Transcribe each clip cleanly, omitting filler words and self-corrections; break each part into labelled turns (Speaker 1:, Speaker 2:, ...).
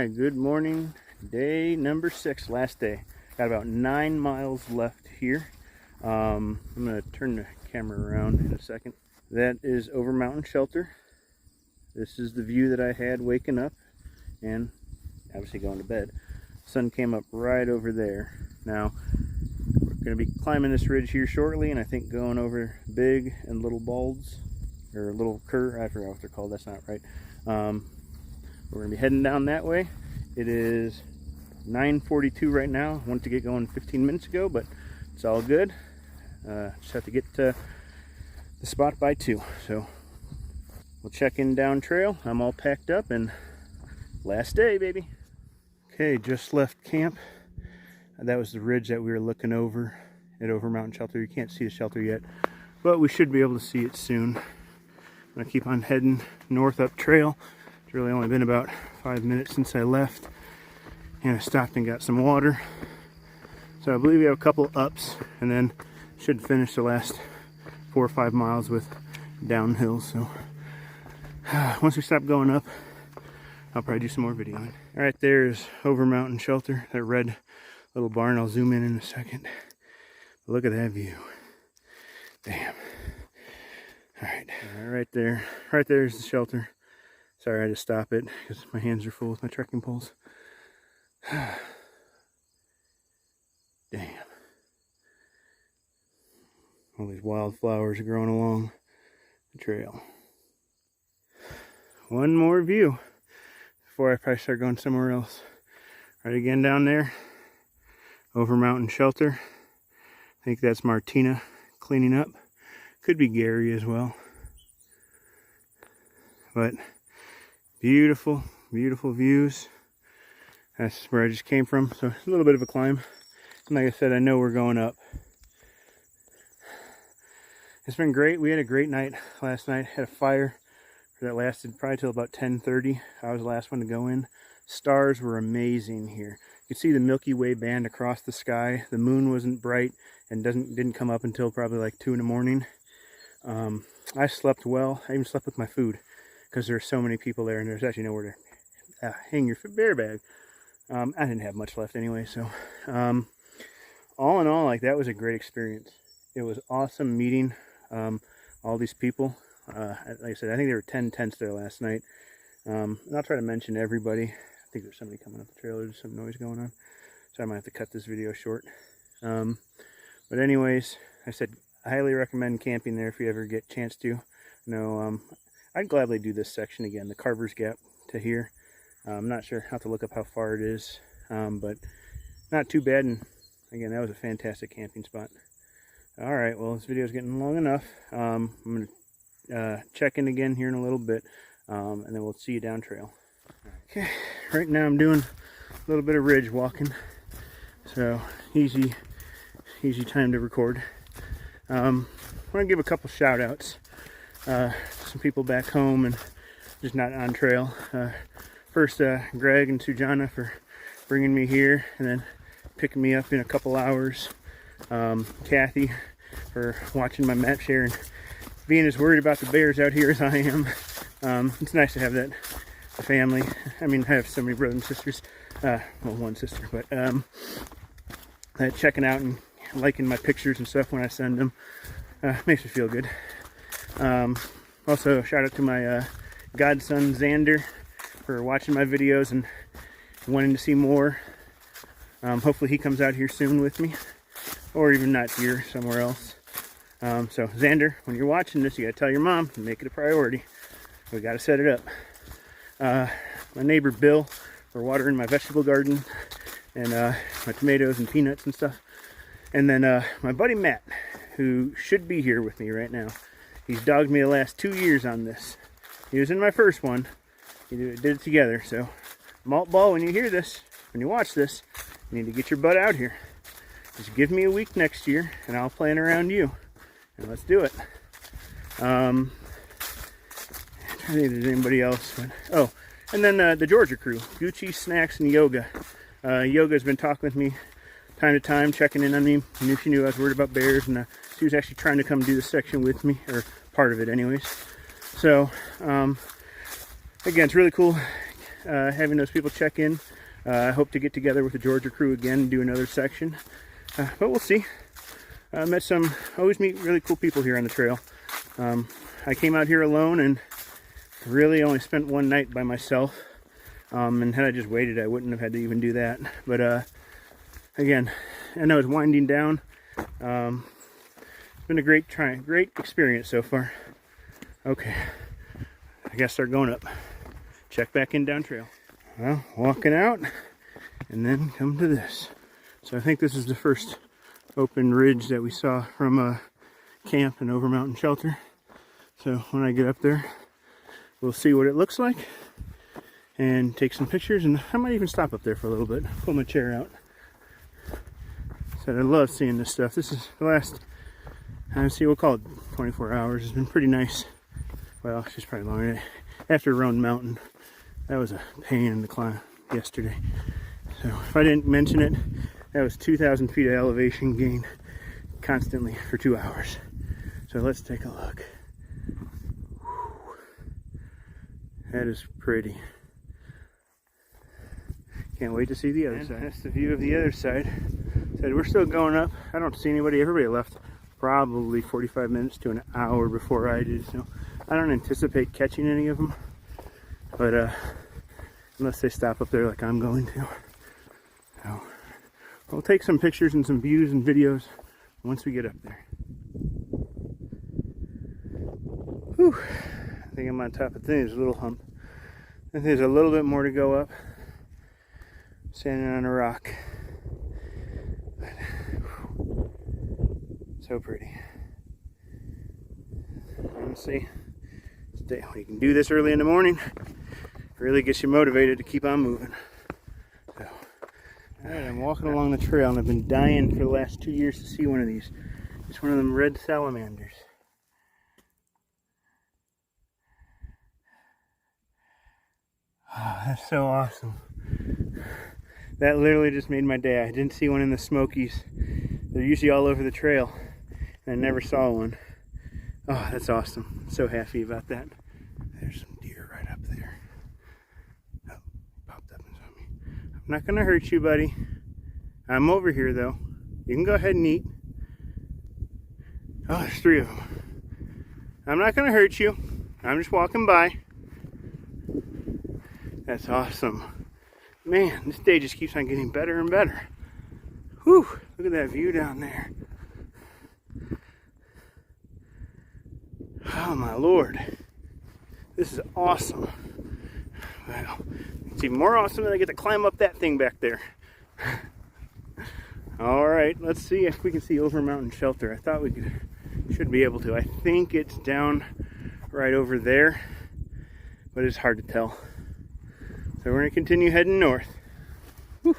Speaker 1: Alright, good morning. Day number 6, last day. Got about 9 miles left here. I'm going to turn the camera around in a second. That is Overmountain Shelter. This is the view that I had waking up and obviously going to bed. Sun came up right over there. Now, we're going to be climbing this ridge here shortly, and I think going over Big and Little Balds, or Little Cur, I forgot what they're called, that's not right. We're going to be heading down that way. It is 9:42 right now. I wanted to get going 15 minutes ago, but it's all good. Just have to get to the spot by 2. So we'll check in down trail. I'm all packed up and last day, baby. Okay, just left camp. That was the ridge that we were looking over at Overmountain Shelter. You can't see the shelter yet, but we should be able to see it soon. I'm going to keep on heading north up trail. It's really only been about 5 minutes since I left, and I stopped and got some water. So I believe we have a couple ups, and then should finish the last 4 or 5 miles with downhill. So once we stop going up, I'll probably do some more videoing. All right, there's Overmountain Shelter, that red little barn. I'll zoom in a second. But look at that view. Damn. All right there. Right there's the shelter. Sorry, I had to stop it because my hands are full with my trekking poles. Damn. All these wildflowers are growing along the trail. One more view before I probably start going somewhere else. Right again down there, Overmountain Shelter. I think that's Martina cleaning up. Could be Gary as well. But beautiful, beautiful views. That's where I just came from. So a little bit of a climb. And like I said, I know we're going up. It's been great. We had a great night last night. Had a fire that lasted probably till about 10:30. I was the last one to go in. Stars were amazing here. You could see the Milky Way band across the sky. The moon wasn't bright and didn't come up until probably like 2 in the morning. I slept well. I even slept with my food because there were so many people there and there's actually nowhere to hang your bear bag. I didn't have much left anyway, so all in all, like, that was a great experience. It was awesome meeting all these people. Like I said, I think there were 10 tents there last night. And I'll try to mention everybody. I think there's somebody coming up the trail. There's some noise going on, so I might have to cut this video short. But anyways, I said I highly recommend camping there if you ever get a chance to. I'd gladly do this section again, the Carver's Gap to here. I'm not sure. I'll have to look up how far it is, but not too bad. And again, that was a fantastic camping spot. All right, well, this video is getting long enough. I'm going to check in again here in a little bit, and then we'll see you down trail. Okay, right now I'm doing a little bit of ridge walking, so easy time to record. I want to give a couple shout outs. Some people back home and just not on trail. First, Greg and Sujana for bringing me here and then picking me up in a couple hours. Kathy for watching my map share and being as worried about the bears out here as I am. It's nice to have that family. I mean, I have so many brothers and sisters. Well, one sister, but checking out and liking my pictures and stuff when I send them makes me feel good. Also, shout out to my godson Xander for watching my videos and wanting to see more. Hopefully he comes out here soon with me, or even not here, somewhere else. So Xander, when you're watching this, you gotta tell your mom and make it a priority. We gotta set it up. My neighbor Bill for watering my vegetable garden and my tomatoes and peanuts and stuff. And then my buddy Matt, who should be here with me right now. He's dogged me the last 2 years on this. He was in my first one. We did it together. So Malt Ball, when you hear this, when you watch this, you need to get your butt out here. Just give me a week next year and I'll plan around you. And let's do it. I don't think there's anybody else. But, oh, and then the Georgia crew, Gucci, Snacks, and Yoga. Yoga's been talking with me time to time, checking in on me. She knew I was worried about bears, and she was actually trying to come do the section with me, or part of it anyways. So, again, it's really cool having those people check in. I hope to get together with the Georgia crew again and do another section, but we'll see. Always meet really cool people here on the trail. I came out here alone and really only spent one night by myself. And had I just waited, I wouldn't have had to even do that. But again, I know it's winding down. It's been a great experience so far. Okay, I gotta start going up. Check back in down trail. Well, walking out and then come to this. So I think this is the first open ridge that we saw from camp and Overmountain Shelter. So when I get up there, we'll see what it looks like and take some pictures, and I might even stop up there for a little bit, pull my chair out. So I love seeing this stuff. This is the last, we'll call it 24 hours. It's been pretty nice. Well, it's just probably longer. After Roan Mountain, that was a pain in the climb yesterday. So if I didn't mention it, that was 2,000 feet of elevation gain constantly for 2 hours. So let's take a look. That is pretty. Can't wait to see the other side. That's the view of the other side. Said we're still going up. I don't see anybody. Everybody left probably 45 minutes to an hour before I did. So I don't anticipate catching any of them. But unless they stop up there like I'm going to. So we'll take some pictures and some views and videos once we get up there. Whew. I think I'm on top of things, a little hump. I think there's a little bit more to go up. Standing on a rock. But, so pretty. Honestly, when you can do this early in the morning, it really gets you motivated to keep on moving. So, alright, I'm walking along the trail and I've been dying for the last 2 years to see one of these. It's one of them red salamanders. Oh, that's so awesome. That literally just made my day. I didn't see one in the Smokies. They're usually all over the trail, and I never saw one. Oh, that's awesome. I'm so happy about that. There's some deer right up there. Oh, popped up and saw me. I'm not going to hurt you, buddy. I'm over here, though. You can go ahead and eat. Oh, there's 3 of them. I'm not going to hurt you. I'm just walking by. That's awesome. Man, this day just keeps on getting better and better. Whew, look at that view down there. Oh my Lord. This is awesome. Well, it's even more awesome that I get to climb up that thing back there. Alright, let's see if we can see Overmountain Shelter. I thought we should be able to. I think it's down right over there, but it's hard to tell. So we're going to continue heading north. Whew.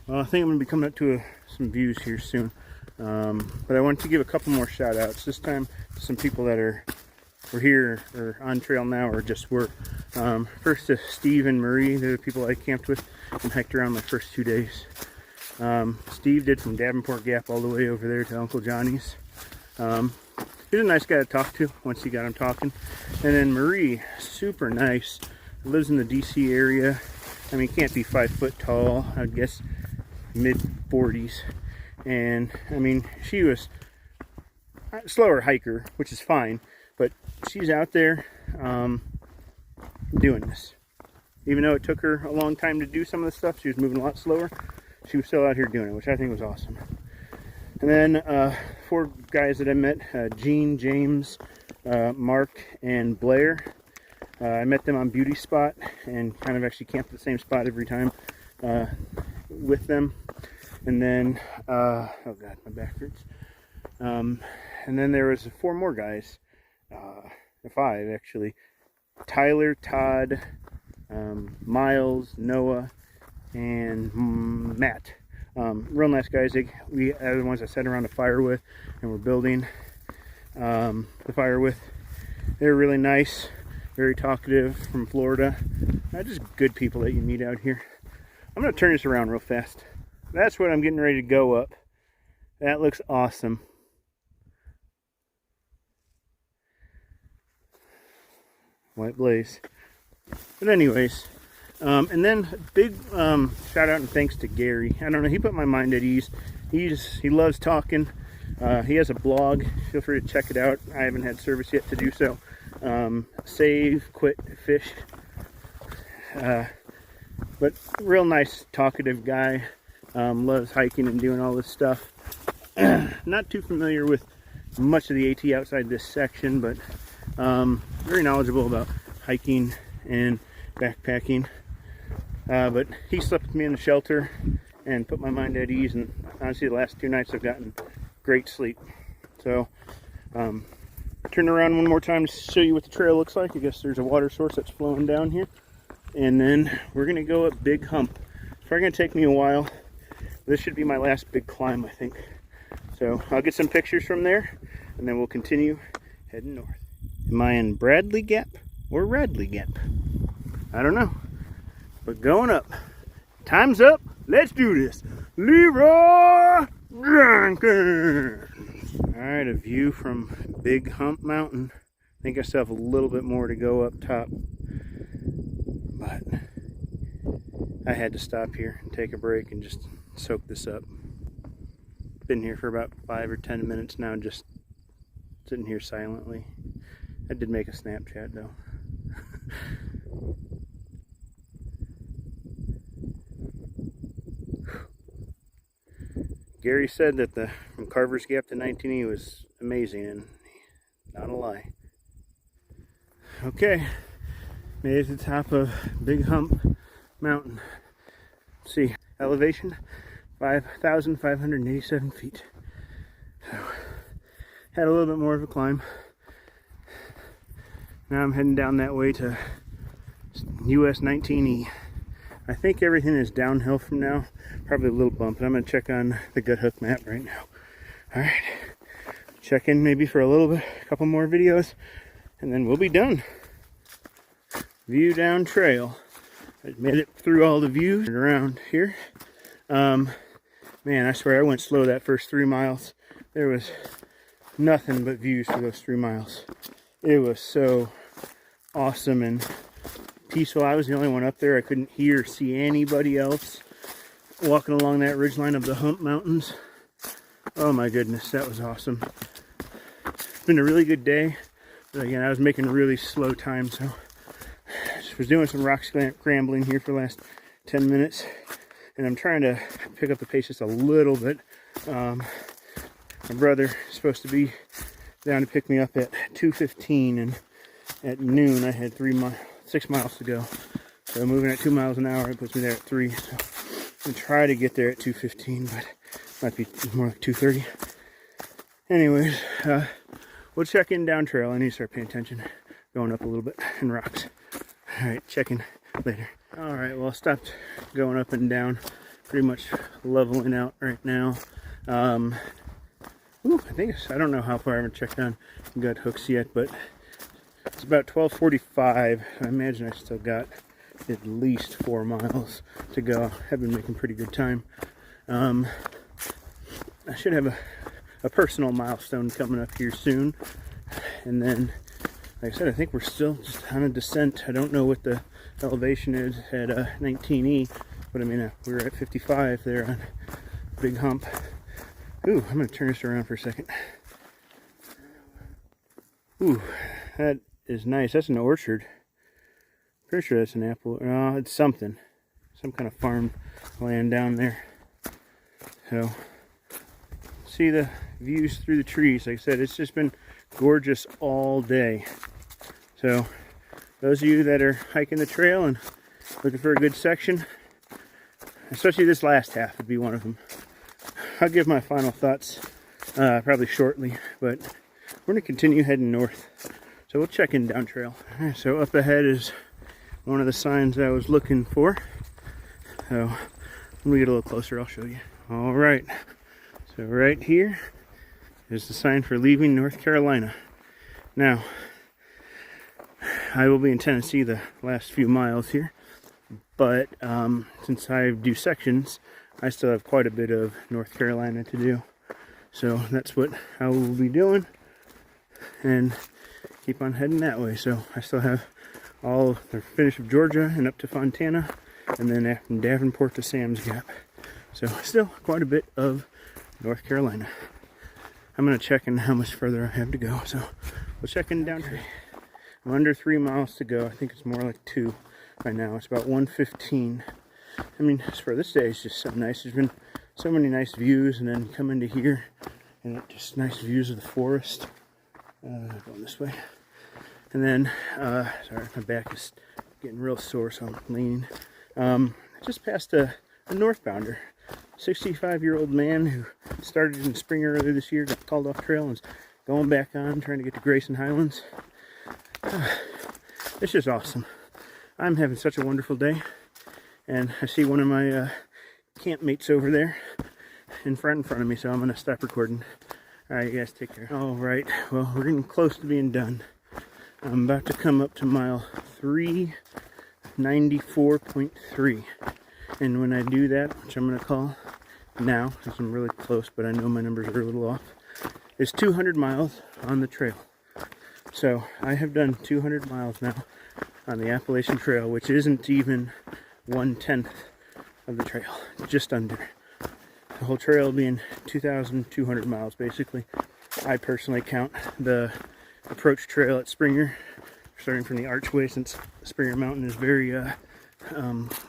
Speaker 1: Well, I think I'm going to be coming up to some views here soon. But I want to give a couple more shout outs. This time to some people that were here or on trail now or just were. First to Steve and Marie. They're the people I camped with and hiked around my first 2 days. Steve did from Davenport Gap all the way over there to Uncle Johnny's. He's a nice guy to talk to once you got him talking. And then Marie, super nice. Lives in the DC area. I mean, can't be 5 foot tall. I'd guess mid 40s. And I mean, she was a slower hiker, which is fine. But she's out there doing this. Even though it took her a long time to do some of the stuff, she was moving a lot slower. She was still out here doing it, which I think was awesome. And then 4 guys that I met: Gene, James, Mark, and Blair. I met them on Beauty Spot and kind of actually camped at the same spot every time with them. And then, oh God, my back hurts. And then there was 4 more guys, 5 actually. Tyler, Todd, Miles, Noah, and Matt. Real nice guys. We are the ones I sat around the fire with and we're building the fire with. They're really nice. Very talkative, from Florida. Just good people that you meet out here. I'm going to turn this around real fast. That's what I'm getting ready to go up. That looks awesome. White blaze. But anyways, And then big shout out and thanks to Gary. I don't know, he put my mind at ease. He loves talking. He has a blog. Feel free to check it out. I haven't had service yet to do so. Save, Quit, Fish. But real nice, talkative guy. Loves hiking and doing all this stuff. Not too familiar with much of the AT outside this section, but very knowledgeable about hiking and backpacking. But he slept with me in the shelter and put my mind at ease, and honestly the last 2 nights I've gotten great sleep. So turn around one more time to show you what the trail looks like. I guess there's a water source that's flowing down here, and then we're gonna go up Big Hump. It's probably gonna take me a while. This should be my last big climb, I think. So I'll get some pictures from there, and then we'll continue heading north. Am I in Bradley Gap or Radley Gap? I don't know, but going up. Time's up. Let's do this. Leroy Jenkins. All right, a view from Big Hump Mountain. I think I still have a little bit more to go up top, but I had to stop here and take a break and just soak this up. Been here for about 5 or 10 minutes now, just sitting here silently. I did make a Snapchat though. Gary said that the from Carver's Gap to 19E was amazing, and not a lie. Okay, made it to the top of Big Hump Mountain. Let's see, elevation 5,587 feet. So, had a little bit more of a climb. Now I'm heading down that way to US 19E. I think everything is downhill from now. Probably a little bump, but I'm going to check on the Gut Hook map right now. Alright, check in maybe for a little bit, a couple more videos, and then we'll be done. View down trail. I made it through all the views around here. Man, I swear I went slow that first 3 miles. There was nothing but views for those 3 miles. It was so awesome and peaceful. I was the only one up there. I couldn't hear or see anybody else walking along that ridgeline of the Hump Mountains. Oh my goodness, that was awesome. It's been a really good day, but again, I was making really slow time, so I just was doing some rock scrambling here for the last 10 minutes, and I'm trying to pick up the pace just a little bit. My brother is supposed to be down to pick me up at 2:15, and at noon I had 6 miles to go. So moving at 2 miles an hour, it puts me there at 3. So I'm gonna try to get there at 2:15, but might be more like 2:30. Anyways, we'll check in down trail. I need to start paying attention, going up a little bit in rocks. All right, check in later. All right, well, I stopped going up and down, pretty much leveling out right now. I don't know how far I haven't checked on Gut Hooks yet, but it's about 12:45. I imagine I still got at least 4 miles to go. I've been making pretty good time. I should have a personal milestone coming up here soon. And then, like I said, I think we're still just on a descent. I don't know what the elevation is at 19E, but I mean, we were at 55 there on Big Hump. Ooh, I'm going to turn this around for a second. Ooh, that is nice. That's an orchard. Pretty sure that's an apple. No, it's something. Some kind of farm land down there. So, see the views through the trees. Like I said, it's just been gorgeous all day. So, those of you that are hiking the trail and looking for a good section, especially this last half would be one of them. I'll give my final thoughts probably shortly, but we're going to continue heading north. So we'll check in down trail. All right, so up ahead is one of the signs I was looking for. So when we get a little closer, I'll show you. All right, so right here is the sign for leaving North Carolina. Now, I will be in Tennessee the last few miles here, but since I do sections, I still have quite a bit of North Carolina to do. So that's what I will be doing, and keep on heading that way. So I still have all the finish of Georgia and up to Fontana, and then from Davenport to Sam's Gap. So still quite a bit of North Carolina. I'm going to check in how much further I have to go. So we'll check in down here. I'm under 3 miles to go. I think it's more like 2 right now. It's about 1:15. I mean, for this day, it's just so nice. There's been so many nice views, and then come into here, and just nice views of the forest. Going this way. And then, sorry, my back is getting real sore, so I'm leaning. I just passed a northbounder. 65-year-old man who started in spring earlier this year, got called off trail, and is going back on, trying to get to Roan Highlands. It's just awesome. I'm having such a wonderful day, and I see one of my campmates over there in front of me, so I'm going to stop recording. Alright, you guys take care. Alright, well, we're getting close to being done. I'm about to come up to mile 394.3. And when I do that, which I'm going to call now, because I'm really close, but I know my numbers are a little off, is 200 miles on the trail. So I have done 200 miles now on the Appalachian Trail, which isn't even 1/10 of the trail, just under. The whole trail being 2,200 miles, basically. I personally count the approach trail at Springer, starting from the archway, since Springer Mountain is very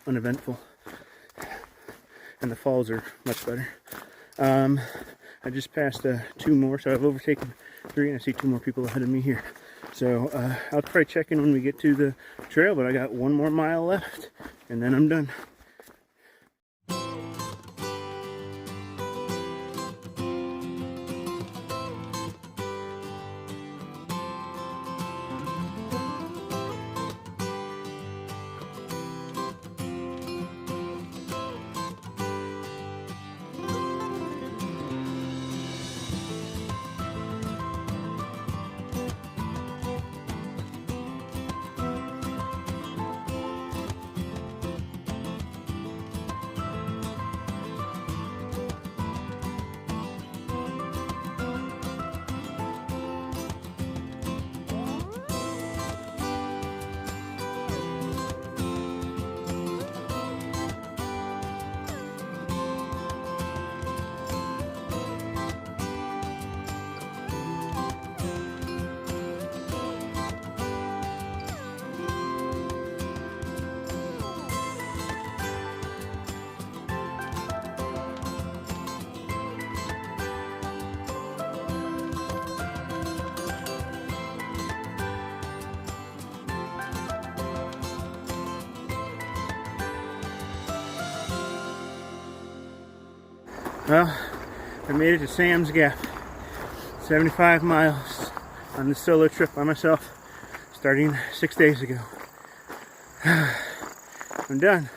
Speaker 1: uneventful. And the falls are much better. I just passed 2 more, so I've overtaken 3, and I see 2 more people ahead of me here. So I'll probably check in when we get to the trail, but I got 1 more mile left, and then I'm done. Well, I made it to Sam's Gap. 75 miles on this solo trip by myself, starting 6 days ago. I'm done.